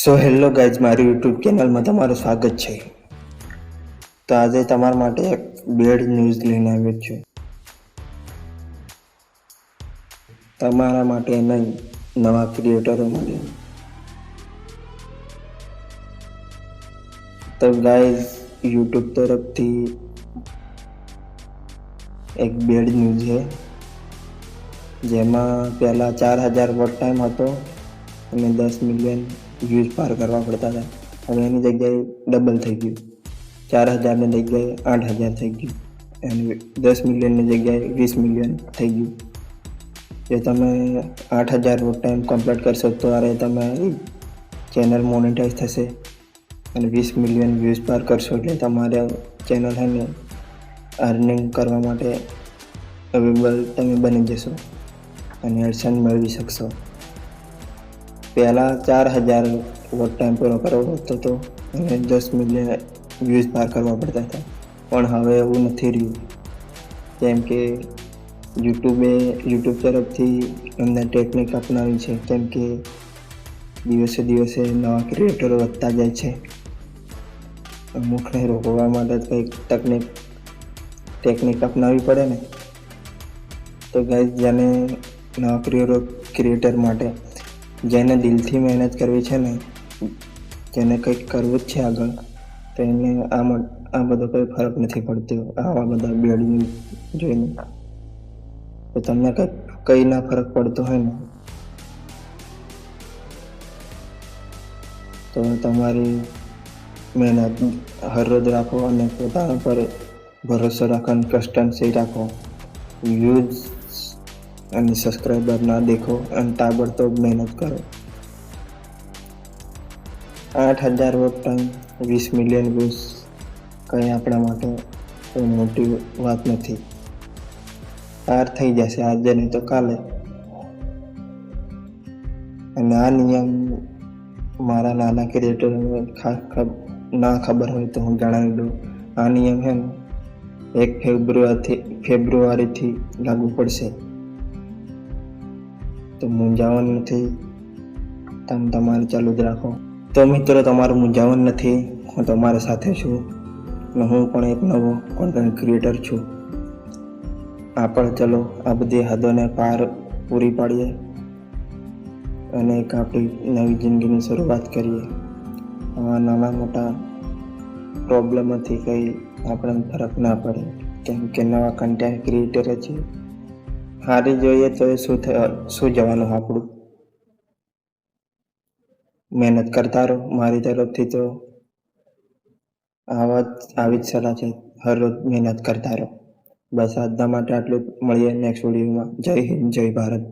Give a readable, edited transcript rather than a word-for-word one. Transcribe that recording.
So hello guys, મારી YouTube ચેનલમાં તમારું સ્વાગત છે. તો આજે તમારા માટે એક બેડ ન્યૂઝ લઈને આવ્યો છું. તમારા માટે નહીં, નવા ક્રિએટરો માટે. તો ગાઈઝ, યુટ્યુબ તરફથી એક બેડ ન્યૂઝ છે, જેમાં પહેલાં 4000 વોટ ટાઈમ હતો અને 10 મિલિયન વ્યૂઝ પાર કરવા પડતા હતા. હવે એની જગ્યાએ ડબલ થઈ ગયું, 4000ની જગ્યાએ 8000 થઈ ગયું અને 10 મિલિયનની જગ્યાએ 20 મિલિયન થઈ ગયું. જો તમે 8000 વોટ ટાઈમ કમ્પ્લીટ કરશો તો તમારી ચેનલ મોનેટાઈઝ થશે અને 20 મિલિયન વ્યૂઝ પાર કરશો એટલે તમારા ચેનલ છે ને અર્નિંગ કરવા માટે અવેલેબલ તમે બની જશો અને એડસન્સ મેળવી શકશો. પહેલાં 4000 વોટ ટાઈમ પૂરો કરવો પડતો હતો અને 10 મિલિયન વ્યૂઝ પાર કરવા પડતા હતા, પણ હવે એવું નથી રહ્યું. કેમ કે યુટ્યુબ તરફથી એમને ટેકનિક અપનાવી છે. કેમ કે દિવસે દિવસે નવા ક્રિએટરો વધતા જાય છે. અમુકને રોકવા માટે કંઈક ટેકનિક અપનાવવી પડે ને. તો ગાઈઝ, જેને નવા ક્રિએટર માટે જેને દિલથી મહેનત કરવી છે ને, જેને કંઈક કરવું જ છે આગળ, તો એને આ બધો કોઈ ફરક નથી પડતો આવા બધા બેડ ન્યૂઝ જોઈને. તો તમને કંઈ ના ફરક પડતો હોય ને, તો તમારી મહેનત હરરોજ રાખો અને પોતાના પર ભરોસો રાખો અને કન્સિસ્ટન્સી રાખો. વ્યૂઝ અને સબસ્ક્રાઈબર ના દેખો અને તાબડતોબ મહેનત કરો. 8000 વોટ ટાઈમ, 20 મિલિયન વ્યૂઝ કંઈ આપણા માટે કોઈ મોટી વાત નથી. પાર થઈ જશે આજે નહીં તો કાલે. અને આ નિયમ મારા નાના ક્રિએટરોને ના ખબર હોય તો હું જણાવી દઉં. આ નિયમ છે ને 1 ફેબ્રુઆરીથી લાગુ પડશે. તો મૂંઝાવણ નથી, તમે તમારે ચાલુ જ રાખો. તો મિત્રો, તમારું મૂંઝાવણ નથી, હું તમારી સાથે છું અને હું પણ એક નવો કોન્ટેન્ટ ક્રિએટર છું. આપણે ચલો આ બધી હદોને પૂરી પાડીએ અને એક આપણી નવી જિંદગીની શરૂઆત કરીએ. આવા નાના મોટા પ્રોબ્લેમથી કંઈ આપણને ફરક ના પડે. કેમ કે નવા કન્ટેન્ટ ક્રિએટર છે, હારી જોઈએ તો એ શું જવાનું આપણું. મહેનત કરતા રહો. મારી તરફથી તો આવી જ સલાહ છે, હરરોજ મહેનત કરતા રહો. બસ આજના માટે આટલું. મળીએ નેક્સ્ટ વિડીયોમાં. જય હિન્દ, જય ભારત.